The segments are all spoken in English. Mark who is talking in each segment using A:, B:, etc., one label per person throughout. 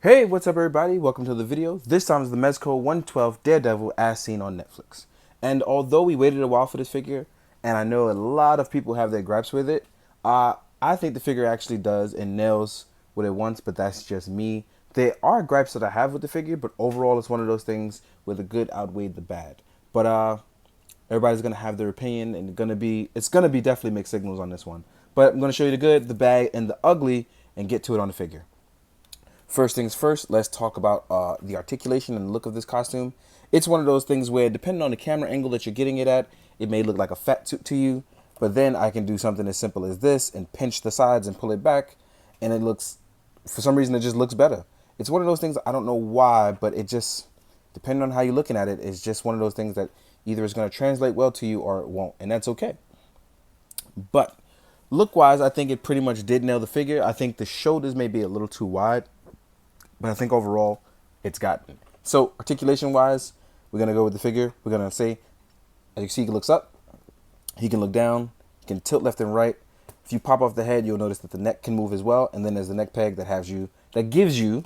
A: Hey, what's up everybody? Welcome to the video. This time is the Mezco 112 Daredevil as seen on Netflix. And although we waited a while for this figure, and I know a lot of people have their gripes with it, I think the figure actually does and nails what it wants, but that's just me. There are gripes that I have with the figure, but overall it's one of those things where the good outweighed the bad. But everybody's gonna have their opinion, and it's gonna be definitely mixed signals on this one. But I'm gonna show you the good, the bad, and the ugly, and get to it on the figure. First things first, let's talk about the articulation and the look of this costume. It's one of those things where, depending on the camera angle that you're getting it at, it may look like a fat suit to you. But then I can do something as simple as this and pinch the sides and pull it back, and it looks, for some reason, it just looks better. It's one of those things, I don't know why, but it just, depending on how you're looking at it, it's just one of those things that either is going to translate well to you or it won't, and that's okay. But look-wise, I think it pretty much did nail the figure. I think the shoulders may be a little too wide, but I think overall it's gotten. So articulation wise, we're gonna go with the figure. We're gonna say, as you see, he looks up, he can look down, he can tilt left and right. If you pop off the head, you'll notice that the neck can move as well, and then there's the neck peg that gives you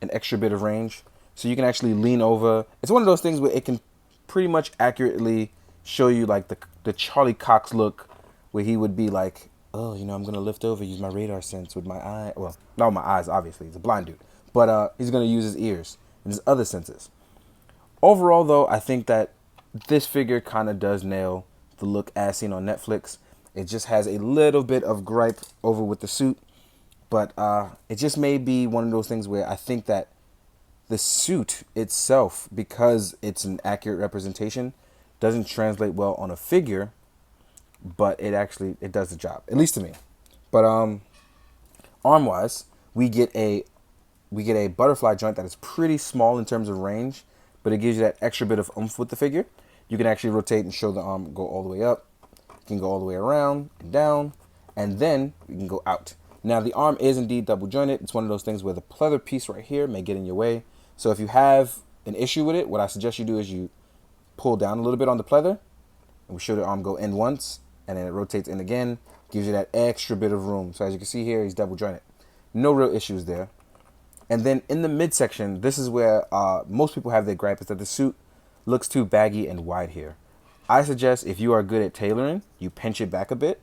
A: an extra bit of range, so you can actually lean over. It's one of those things where it can pretty much accurately show you like the Charlie Cox look, where he would be like, oh, I'm gonna lift over, use my radar sense with my eye. Well, not with my eyes, obviously. He's a blind dude. But he's going to use his ears and his other senses. Overall, though, I think that this figure kind of does nail the look as seen on Netflix. It just has a little bit of gripe over with the suit. But it just may be one of those things where I think that the suit itself, because it's an accurate representation, doesn't translate well on a figure. But it does the job, at least to me. But arm-wise, we get a butterfly joint that is pretty small in terms of range, but it gives you that extra bit of oomph with the figure. You can actually rotate and show the arm go all the way up. You can go all the way around and down, and then you can go out. Now, the arm is indeed double jointed. It's one of those things where the pleather piece right here may get in your way. So if you have an issue with it, what I suggest you do is you pull down a little bit on the pleather, and we show the arm go in once, and then it rotates in again, gives you that extra bit of room. So as you can see here, he's double jointed. No real issues there. And then in the midsection, this is where most people have their gripe, is that the suit looks too baggy and wide here. I suggest, if you are good at tailoring, you pinch it back a bit,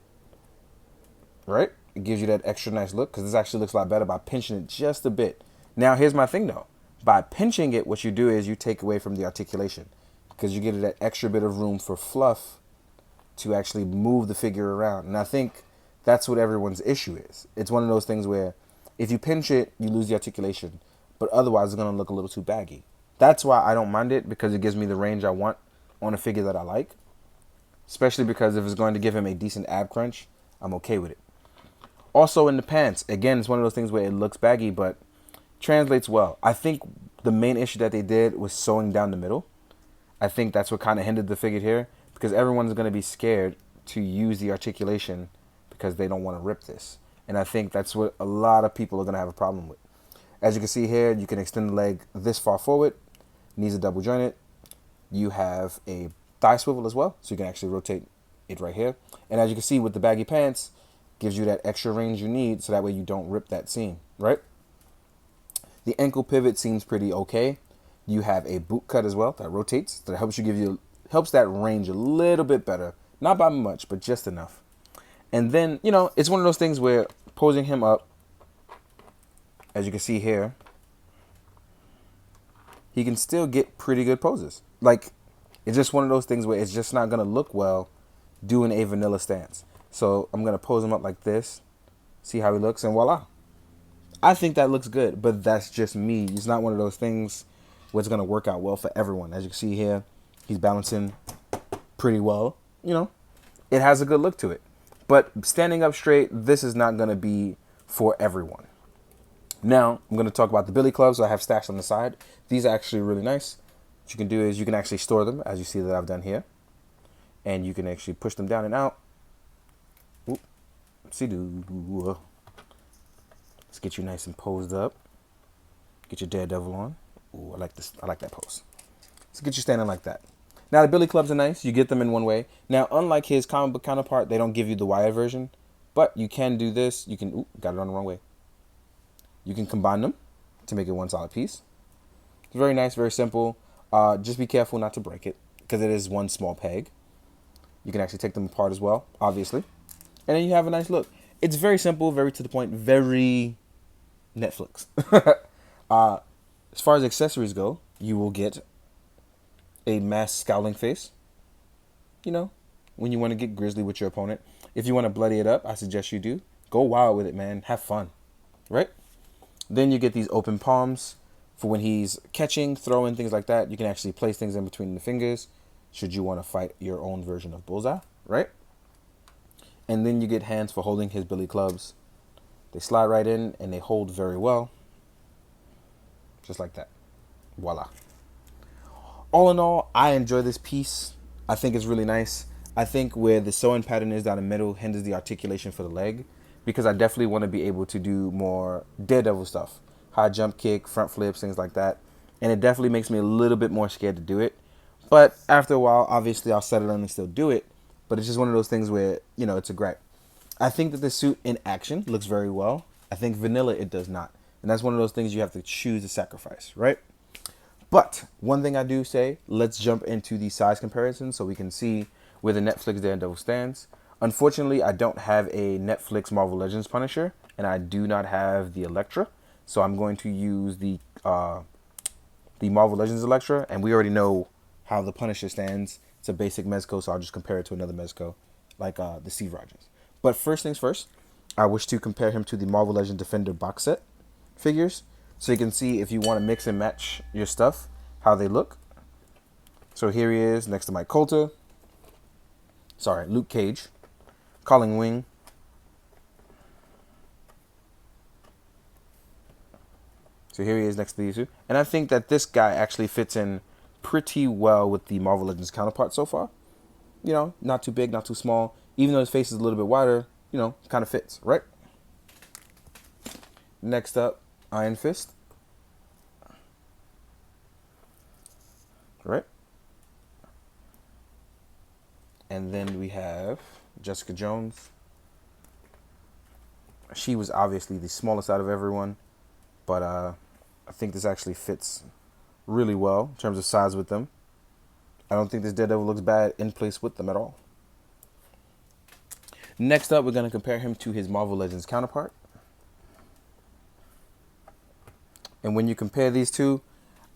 A: right? It gives you that extra nice look, because this actually looks a lot better by pinching it just a bit. Now, here's my thing though. By pinching it, what you do is you take away from the articulation, because you get that extra bit of room for fluff to actually move the figure around. And I think that's what everyone's issue is. It's one of those things where if you pinch it, you lose the articulation, but otherwise it's going to look a little too baggy. That's why I don't mind it, because it gives me the range I want on a figure that I like, especially because if it's going to give him a decent ab crunch, I'm okay with it. Also in the pants, again, it's one of those things where it looks baggy, but translates well. I think the main issue that they did was sewing down the middle. I think that's what kind of hindered the figure here, because everyone's going to be scared to use the articulation because they don't want to rip this. And I think that's what a lot of people are going to have a problem with. As you can see here, you can extend the leg this far forward. Knees are double jointed. You have a thigh swivel as well, so you can actually rotate it right here. And as you can see with the baggy pants, gives you that extra range you need, so that way you don't rip that seam, right? The ankle pivot seems pretty okay. You have a boot cut as well that rotates, that helps that range a little bit better. Not by much, but just enough. And then, it's one of those things where posing him up, as you can see here, he can still get pretty good poses. Like, it's just one of those things where it's just not going to look well doing a vanilla stance. So I'm going to pose him up like this, see how he looks, and voila. I think that looks good, but that's just me. It's not one of those things where it's going to work out well for everyone. As you can see here, he's balancing pretty well. It has a good look to it. But standing up straight, this is not going to be for everyone. Now, I'm going to talk about the billy clubs I have stashed on the side. These are actually really nice. What you can do is you can actually store them, as you see that I've done here. And you can actually push them down and out. Oop. Let's get you nice and posed up. Get your Daredevil on. Ooh, I like this. I like that pose. Let's get you standing like that. Now, the billy clubs are nice. You get them in one way. Now, unlike his comic book counterpart, they don't give you the wired version. But you can do this. You can... Ooh, got it on the wrong way. You can combine them to make it one solid piece. It's very nice, very simple. Just be careful not to break it because it is one small peg. You can actually take them apart as well, obviously. And then you have a nice look. It's very simple, very to the point, very Netflix. As far as accessories go, you will get a masked scowling face. You know, when you want to get grisly with your opponent. If you want to bloody it up, I suggest you do. Go wild with it, man. Have fun. Right? Then you get these open palms for when he's catching, throwing, things like that. You can actually place things in between the fingers should you want to fight your own version of Bullseye. Right? And then you get hands for holding his billy clubs. They slide right in and they hold very well. Just like that. Voila. All in all, I enjoy this piece. I think it's really nice. I think where the sewing pattern is down the middle hinders the articulation for the leg, because I definitely want to be able to do more Daredevil stuff. High jump kick, front flips, things like that. And it definitely makes me a little bit more scared to do it. But after a while, obviously, I'll settle in and still do it. But it's just one of those things where, you know, it's a gripe. I think that the suit in action looks very well. I think vanilla, it does not. And that's one of those things you have to choose to sacrifice, right? But one thing I do say, let's jump into the size comparison so we can see where the Netflix Daredevil stands. Unfortunately, I don't have a Netflix Marvel Legends Punisher, and I do not have the Elektra. So I'm going to use the Marvel Legends Elektra, and we already know how the Punisher stands. It's a basic Mezco, so I'll just compare it to another Mezco, like the Steve Rogers. But first things first, I wish to compare him to the Marvel Legends Defender box set figures, so you can see if you want to mix and match your stuff, how they look. So here he is next to Mike Coulter. Sorry, Luke Cage. Colin Wing. So here he is next to these two. And I think that this guy actually fits in pretty well with the Marvel Legends counterpart so far. You know, not too big, not too small. Even though his face is a little bit wider, you know, kind of fits, right? Next up, Iron Fist. Right? And then we have Jessica Jones. She was obviously the smallest out of everyone, but I think this actually fits really well in terms of size with them. I don't think this Daredevil looks bad in place with them at all. Next up, we're going to compare him to his Marvel Legends counterpart. And when you compare these two,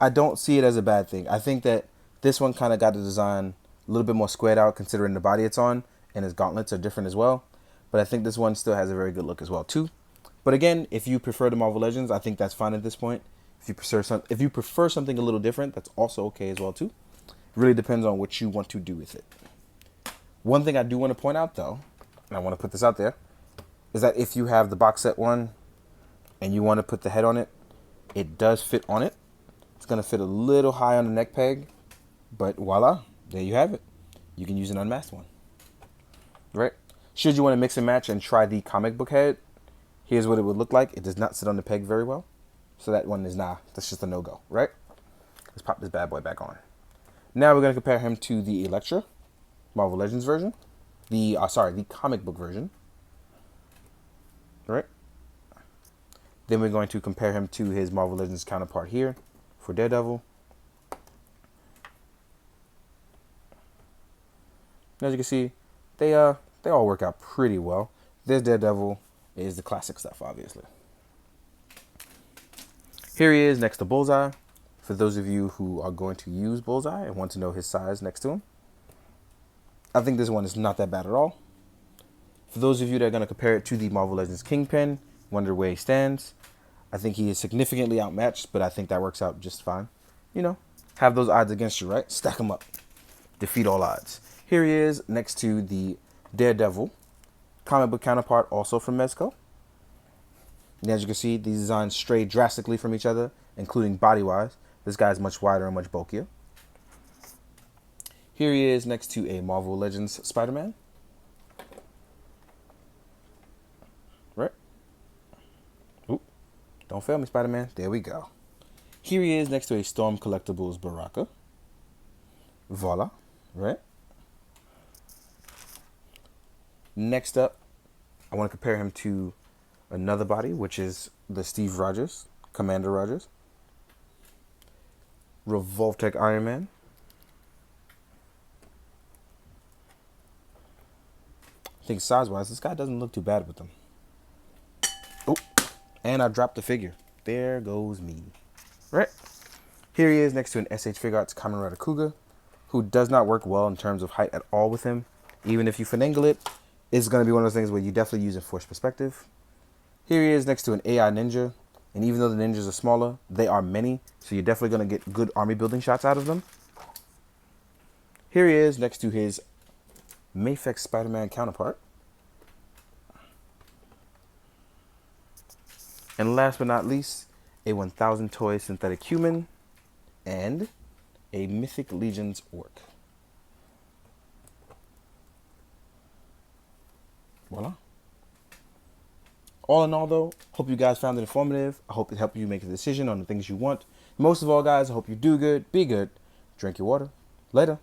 A: I don't see it as a bad thing. I think that this one kind of got the design a little bit more squared out considering the body it's on, and his gauntlets are different as well. But I think this one still has a very good look as well too. But again, if you prefer the Marvel Legends, I think that's fine at this point. If you prefer something a little different, that's also okay as well too. It really depends on what you want to do with it. One thing I do want to point out though, and I want to put this out there, is that if you have the box set one and you want to put the head on it, it does fit on it. It's going to fit a little high on the neck peg, but voila, there you have it. You can use an unmasked one, right? Should you want to mix and match and try the comic book head, here's what it would look like. It does not sit on the peg very well. So that one is that's just a no-go, right? Let's pop this bad boy back on. Now we're going to compare him to the Elektra, Marvel Legends version. The comic book version. Right? Then we're going to compare him to his Marvel Legends counterpart here for Daredevil. As you can see, they all work out pretty well. This Daredevil is the classic stuff, obviously. Here he is next to Bullseye. For those of you who are going to use Bullseye and want to know his size next to him, I think this one is not that bad at all. For those of you that are going to compare it to the Marvel Legends Kingpin, wonder where he stands, I think he is significantly outmatched, but I think that works out just fine. You know, have those odds against you, right? Stack them up. Defeat all odds. Here he is next to the Daredevil comic book counterpart, also from Mezco. And as you can see, these designs stray drastically from each other, including body-wise. This guy is much wider and much bulkier. Here he is next to a Marvel Legends Spider-Man. Right? Oop. Don't fail me, Spider-Man. There we go. Here he is next to a Storm Collectibles Baraka. Voila. Right? Next up, I want to compare him to another body, which is the Steve Rogers Commander Rogers, Revoltech Iron Man, I think size-wise, this guy doesn't look too bad with them. Oh, and I dropped the figure. There goes me. Right. Here he is next to an SH Figuarts Kamen Rider Kuga, who does not work well in terms of height at all with him. Even if you finagle it, it's going to be one of those things where you definitely use a forced perspective. Here he is next to an AI Ninja, and even though the ninjas are smaller, they are many, so you're definitely going to get good army building shots out of them. Here he is next to his Mafex Spider-Man counterpart. And last but not least, a 1000 toy synthetic human and a Mythic Legions orc. Voila. All in all, though, hope you guys found it informative. I hope it helped you make a decision on the things you want. Most of all, guys, I hope you do good, be good, drink your water. Later.